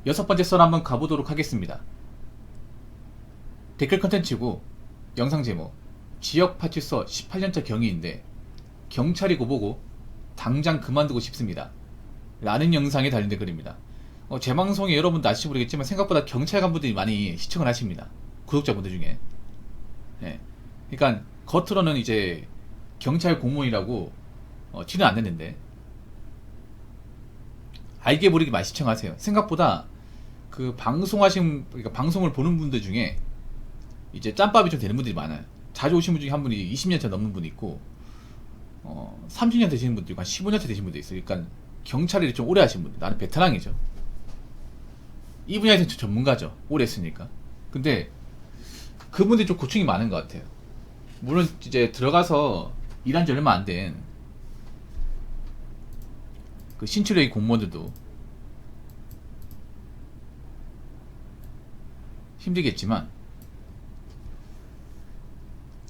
여섯 번째 썰 한번 가보도록 하겠습니다. 댓글 컨텐츠고 영상 제목 지역파출소 18년차 경위인데 경찰이고 보고 당장 그만두고 싶습니다 라는 영상에 달린 댓글입니다. 제 방송에 여러분도 아실지 모르겠지만 생각보다 경찰 간부들이 많이 시청을 하십니다. 구독자분들 중에. 네. 그러니까 겉으로는 이제 경찰 공무원이라고 티는 안 냈는데 알게 모르게 많이 시청하세요. 생각보다 그 그러니까 방송을 보는 분들 중에 이제 짬밥이 좀 되는 분들이 많아요. 자주 오신 분 중에 한 분이 20년차 넘는 분이 있고 30년 되시는 분도 있고 한 15년차 되신 분도 있어요. 그러니까 경찰 일을 좀 오래 하신 분들. 나는 베테랑이죠. 이 분야에서는 좀 전문가죠. 오래 했으니까. 근데 그분들이 좀 고충이 많은 것 같아요. 물론 이제 들어가서 일한 지 얼마 안 된 그 신출의 공무원들도 힘들겠지만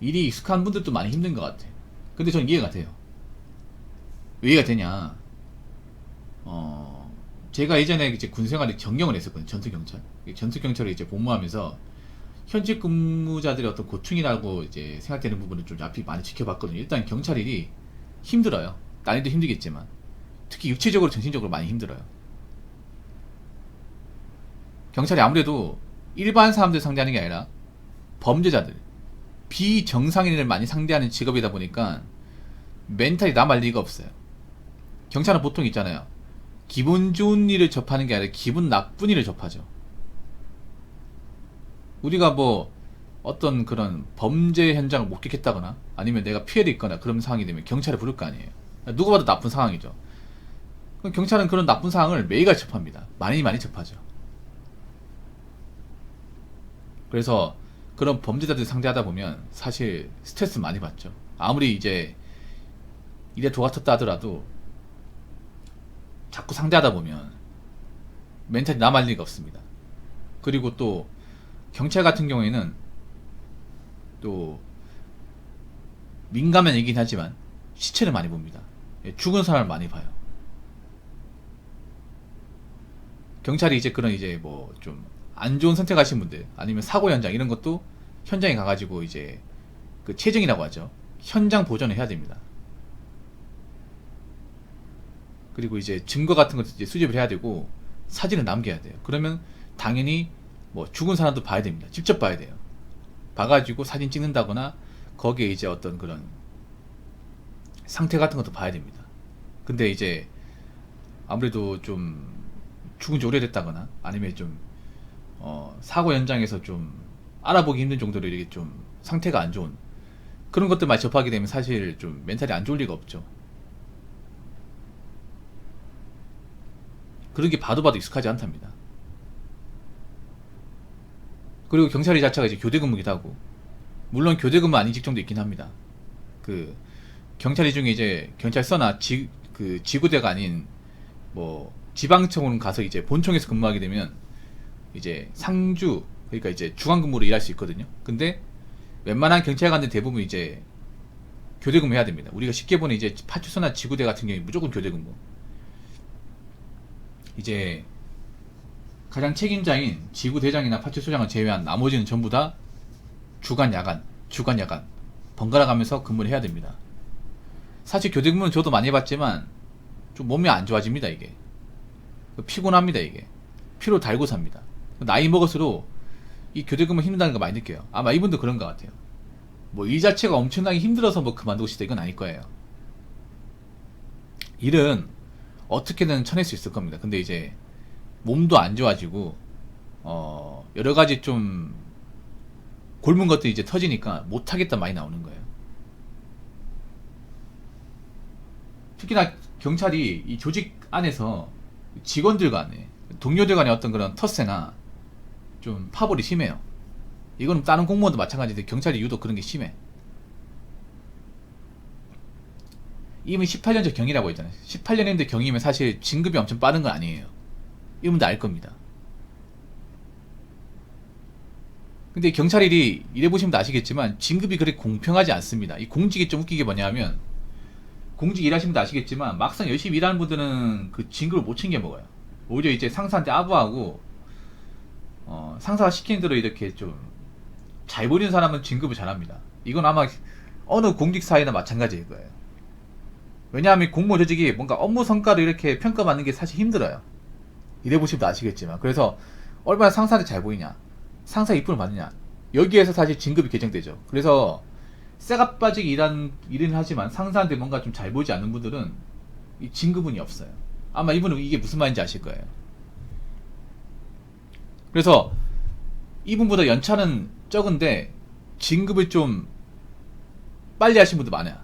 일이 익숙한 분들도 많이 힘든 것 같아. 근데 전 이해가 돼요. 왜 이해가 되냐? 제가 예전에 이제 군 생활을 경영을 했었거든요. 전투경찰. 전투경찰을 이제 복무하면서 현직 근무자들의 어떤 고충이라고 이제 생각되는 부분을 좀 앞이 많이 지켜봤거든요. 일단 경찰 일이 힘들어요. 난이도 힘들겠지만 특히 육체적으로 정신적으로 많이 힘들어요. 경찰이 아무래도 일반 사람들 상대하는 게 아니라 범죄자들, 비정상인을 많이 상대하는 직업이다 보니까 멘탈이 남을 리가 없어요. 경찰은 보통 있잖아요. 기분 좋은 일을 접하는 게 아니라 기분 나쁜 일을 접하죠. 우리가 뭐 어떤 그런 범죄 현장을 목격했다거나 아니면 내가 피해를 입거나 그런 상황이 되면 경찰을 부를 거 아니에요. 누가 봐도 나쁜 상황이죠. 그럼 경찰은 그런 나쁜 상황을 매일같이 접합니다. 많이 접하죠. 그래서 그런 범죄자들 상대하다 보면 사실 스트레스 많이 받죠. 아무리 이제 일에 도와쳤다 하더라도 자꾸 상대하다 보면 멘탈이 남을 리가 없습니다. 그리고 또 경찰 같은 경우에는 또 민감한 얘기긴 하지만 시체를 많이 봅니다. 죽은 사람을 많이 봐요. 경찰이 이제 그런 이제 뭐 좀 안 좋은 선택하신 분들 아니면 사고 현장 이런 것도 현장에 가가지고 이제 그 체증이라고 하죠. 현장 보존을 해야 됩니다. 그리고 이제 증거 같은 것도 이제 수집을 해야 되고 사진을 남겨야 돼요. 그러면 당연히 뭐 죽은 사람도 봐야 됩니다. 직접 봐야 돼요. 봐가지고 사진 찍는다거나 거기에 이제 어떤 그런 상태 같은 것도 봐야 됩니다. 근데 이제 아무래도 좀 죽은 지 오래됐다거나 아니면 좀 사고 현장에서 좀 알아보기 힘든 정도로 이렇게 좀 상태가 안 좋은 그런 것들만 접하게 되면 사실 좀 멘탈이 안 좋을 리가 없죠. 그런 게 봐도 익숙하지 않답니다. 그리고 경찰이 자체가 이제 교대 근무기도 하고 물론 교대 근무 아닌 직종도 있긴 합니다. 그 경찰이 중에 이제 경찰서나 그 지구대가 아닌 뭐 지방청으로 가서 이제 본청에서 근무하게 되면 이제 상주 그러니까 이제 주간 근무로 일할 수 있거든요. 근데 웬만한 경찰관들 대부분 이제 교대 근무 해야 됩니다. 우리가 쉽게 보는 이제 파출소나 지구대 같은 경우에 무조건 교대 근무. 이제 가장 책임자인 지구대장이나 파출소장을 제외한 나머지는 전부 다 주간 야간 번갈아 가면서 근무를 해야 됩니다. 사실 교대 근무는 저도 많이 해봤지만 좀 몸이 안 좋아집니다. 이게 피곤합니다. 이게 피로 달고 삽니다. 나이 먹을수록 이 교대 근무 힘들다는 거 많이 느껴요. 아마 이분도 그런 것 같아요. 뭐 일 자체가 엄청나게 힘들어서 뭐 그만두고 싶다 이건 아닐 거예요. 일은 어떻게든 쳐낼 수 있을 겁니다. 근데 이제 몸도 안 좋아지고 여러 가지 좀 골문 것들이 이제 터지니까 못하겠다 많이 나오는 거예요. 특히나 경찰이 이 조직 안에서 직원들 간에 동료들 간의 어떤 그런 텃세나 좀 파벌이 심해요. 이거는 다른 공무원도 마찬가지인데 경찰이 유독 그런 게 심해. 이분이 18년째 경이라고 했잖아요. 18년인데 경이면 사실 진급이 엄청 빠른 건 아니에요. 이분도 알 겁니다. 근데 경찰 일이 일해보시면 아시겠지만 진급이 그렇게 공평하지 않습니다. 이 공직이 좀 웃기게 뭐냐면 공직 일하시면 아시겠지만 막상 열심히 일하는 분들은 그 진급을 못 챙겨 먹어요. 오히려 이제 상사한테 아부하고 상사가 시키는 대로 이렇게 좀 잘 보이는 사람은 진급을 잘합니다. 이건 아마 어느 공직사회나 마찬가지일 거예요. 왜냐하면 공무원 조직이 뭔가 업무 성과를 이렇게 평가받는 게 사실 힘들어요. 일해보시면 아시겠지만. 그래서 얼마나 상사한테 잘 보이냐, 상사 이쁨을 받느냐, 여기에서 사실 진급이 결정되죠. 그래서 쇠가 빠지게 일은 하지만 상사한테 뭔가 좀 잘 보이지 않는 분들은 이 진급운이 없어요. 아마 이분은 이게 무슨 말인지 아실 거예요. 그래서 이분보다 연차는 적은데 진급을 좀 빨리 하신 분도 많아요.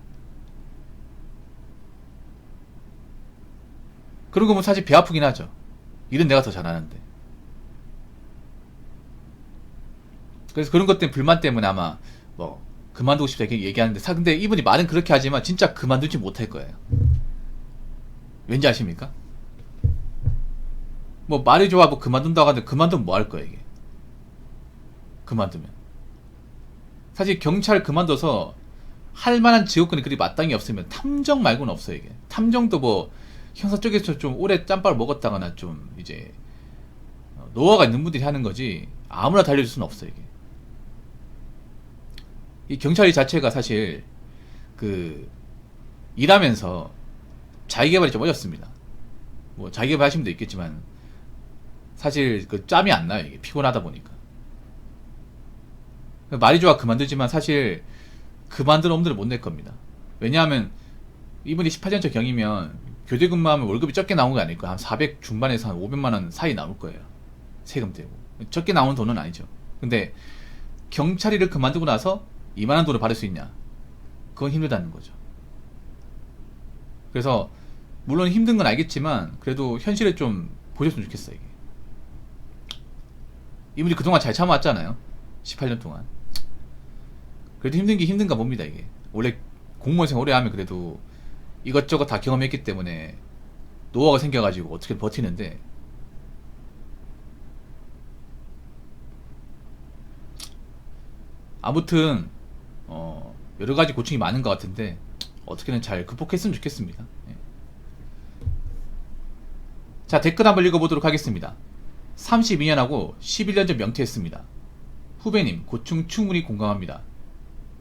그런 거 보면 사실 배 아프긴 하죠. 일은 내가 더 잘하는데. 그래서 그런 것 때문에 불만 때문에 아마 뭐 그만두고 싶다 이렇게 얘기하는데 근데 이분이 말은 그렇게 하지만 진짜 그만두지 못할 거예요. 왠지 아십니까? 뭐 말이 좋아 뭐 그만둔다고 하는데 그만두면 뭐 할 거야 이게. 그만두면 사실 경찰 그만둬서 할 만한 직업군이 그리 마땅히 없으면 탐정 말고는 없어요 이게. 탐정도 뭐 형사 쪽에서 좀 오래 짬밥을 먹었다거나 좀 이제 노하우가 있는 분들이 하는 거지 아무나 달려줄 수는 없어요 이게. 이 경찰이 자체가 사실 그 일하면서 자기개발이 좀 어렵습니다. 뭐 자기개발 하시는 분도 있겠지만 사실 그 짬이 안 나요 이게. 피곤하다 보니까 말이 좋아 그만두지만 사실 그만둔 놈들은 못 낼 겁니다. 왜냐하면 이분이 18년차 경이면 교대 근무하면 월급이 적게 나온 게 아닐 거야. 한 400 중반에서 한 500만원 사이 나올 거예요. 세금 떼고. 적게 나오는 돈은 아니죠. 근데 경찰이를 그만두고 나서 이만한 돈을 받을 수 있냐? 그건 힘들다는 거죠. 그래서 물론 힘든 건 알겠지만 그래도 현실을 좀 보셨으면 좋겠어요 이게. 이분이 그동안 잘 참아왔잖아요. 18년 동안. 그래도 힘든 게 힘든가 봅니다 이게. 원래 공무원 생활 오래 하면 그래도 이것저것 다 경험했기 때문에 노하우가 생겨가지고 어떻게 버티는데 아무튼 여러가지 고충이 많은 것 같은데 어떻게든 잘 극복했으면 좋겠습니다. 예. 자, 댓글 한번 읽어보도록 하겠습니다. 32년하고 11년 전 명퇴했습니다. 후배님 고충 충분히 공감합니다.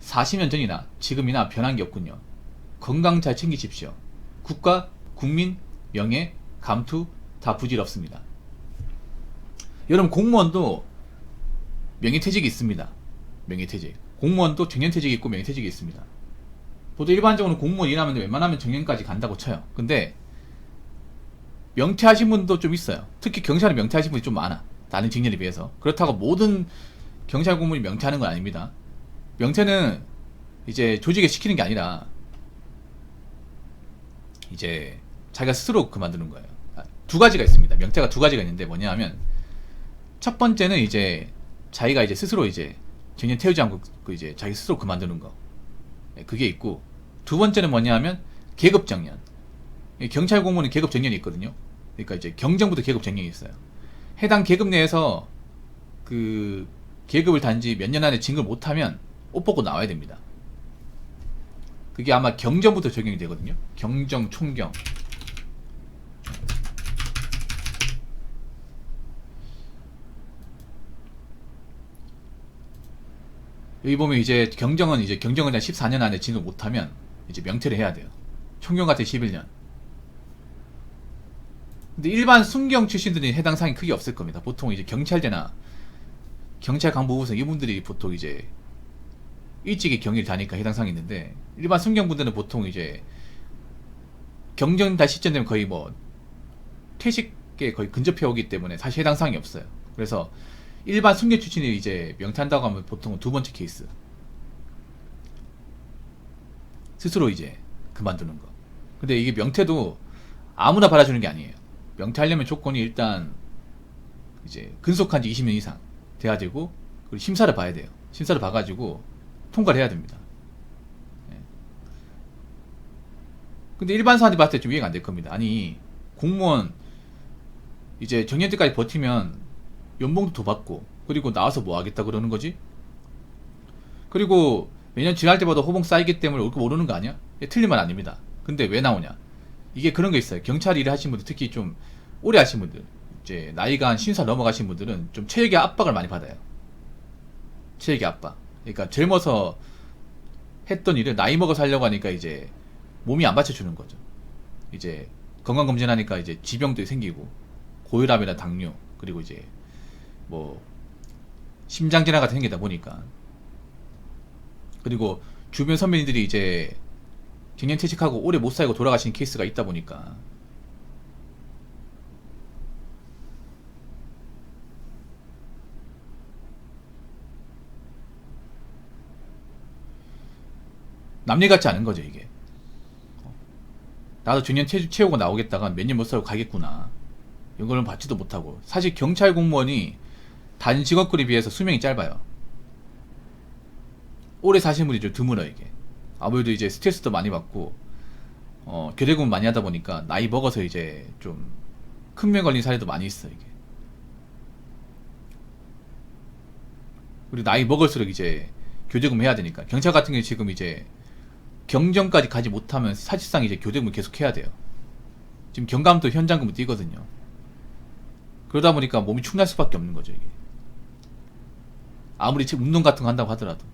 40년 전이나 지금이나 변한 게 없군요. 건강 잘 챙기십시오. 국가, 국민, 명예, 감투 다 부질없습니다. 여러분 공무원도 명예퇴직이 있습니다. 명예퇴직. 공무원도 정년퇴직이 있고 명예퇴직이 있습니다. 보통 일반적으로 공무원 일하면 웬만하면 정년까지 간다고 쳐요. 근데 명퇴하신 분도 좀 있어요. 특히 경찰은 명퇴하신 분이 좀 많아. 다른 직렬에 비해서. 그렇다고 모든 경찰 공무원이 명퇴하는 건 아닙니다. 명퇴는 이제 조직에 시키는 게 아니라 이제 자기가 스스로 그만두는 거예요. 두 가지가 있습니다. 명퇴가 두 가지가 있는데 뭐냐 하면 첫 번째는 이제 자기가 이제 스스로 이제 정년 태우지 않고 이제 자기 스스로 그만두는 거. 그게 있고 두 번째는 뭐냐 하면 계급 정년. 경찰 공무원은 계급 정년이 있거든요. 그러니까 이제 경정부터 계급 정년이 있어요. 해당 계급 내에서 그 계급을 단지 몇 년 안에 진급을 못하면 옷 벗고 나와야 됩니다. 그게 아마 경정부터 적용이 되거든요. 경정, 총경. 여기 보면 이제 경정은 한 14년 안에 진급 못하면 이제 명퇴를 해야 돼요. 총경 같은 11년. 근데 일반 순경 출신들이 해당 사항이 크게 없을 겁니다. 보통 이제 경찰대나 경찰 간부부서 이분들이 보통 이제 일찍이 경위를 다니까 해당 사항이 있는데 일반 순경분들은 보통 이제 경정 다 시점 되면 거의 뭐 퇴직에 거의 근접해 오기 때문에 사실 해당 사항이 없어요. 그래서 일반 순경 출신이 이제 명퇴한다고 하면 보통은 두 번째 케이스. 스스로 이제 그만두는 거. 근데 이게 명퇴도 아무나 받아주는 게 아니에요. 명퇴하려면 조건이 일단 이제 근속한 지 20년 이상 돼야 되고 그리고 심사를 봐야 돼요. 심사를 봐가지고 통과를 해야 됩니다. 예. 근데 일반 사람들이 봤을 때 좀 이해가 안 될 겁니다. 아니 공무원 이제 정년 때까지 버티면 연봉도 더 받고 그리고 나와서 뭐 하겠다 그러는 거지? 그리고 매년 지날 때마다 호봉 쌓이기 때문에 월급 오르는 거 아니야? 틀린 말 아닙니다. 근데 왜 나오냐? 이게 그런 거 있어요. 경찰 일을 하신 분들 특히 좀 오래 하신 분들 이제 나이가 한 50살 넘어가신 분들은 좀 체력의 압박을 많이 받아요. 체력의 압박. 그러니까 젊어서 했던 일을 나이 먹어서 하려고 하니까 이제 몸이 안 받쳐주는 거죠. 이제 건강검진하니까 이제 지병도 생기고 고혈압이나 당뇨, 그리고 이제 뭐 심장질환 같은 게 생기다 보니까, 그리고 주변 선배님들이 이제 정년퇴직하고 오래 못 살고 돌아가신 케이스가 있다 보니까 남일 같지 않은 거죠 이게. 나도 정년 채우고 나오겠다가 몇 년 못 살고 가겠구나, 이거는 받지도 못하고. 사실 경찰 공무원이 다른 직업군에 비해서 수명이 짧아요. 오래 사신 분이 좀 드물어 이게. 아무래도 이제 스트레스도 많이 받고 교대근 많이 하다 보니까 나이 먹어서 이제 좀 큰 명 걸린 사례도 많이 있어 이게. 그리고 나이 먹을수록 이제 교대근 해야 되니까, 경찰 같은 경우 지금 이제 경정까지 가지 못하면 사실상 이제 교대근을 계속 해야 돼요. 지금 경감도 현장근무 뛰거든요. 그러다 보니까 몸이 축날 수밖에 없는 거죠 이게. 아무리 지금 운동 같은 거 한다고 하더라도.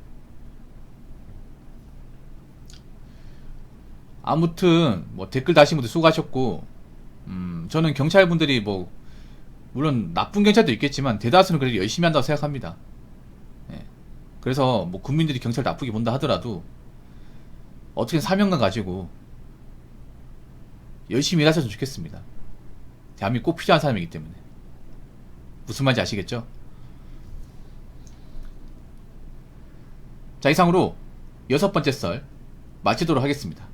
아무튼 뭐 댓글 다신 분들 수고하셨고, 저는 경찰분들이 뭐 물론 나쁜 경찰도 있겠지만 대다수는 그래도 열심히 한다고 생각합니다. 예. 그래서 뭐 국민들이 경찰 나쁘게 본다 하더라도 어떻게 사명감 가지고 열심히 일하셨으면 좋겠습니다. 대한민국 꼭 필요한 사람이기 때문에. 무슨 말인지 아시겠죠? 자, 이상으로 6번째 썰 마치도록 하겠습니다.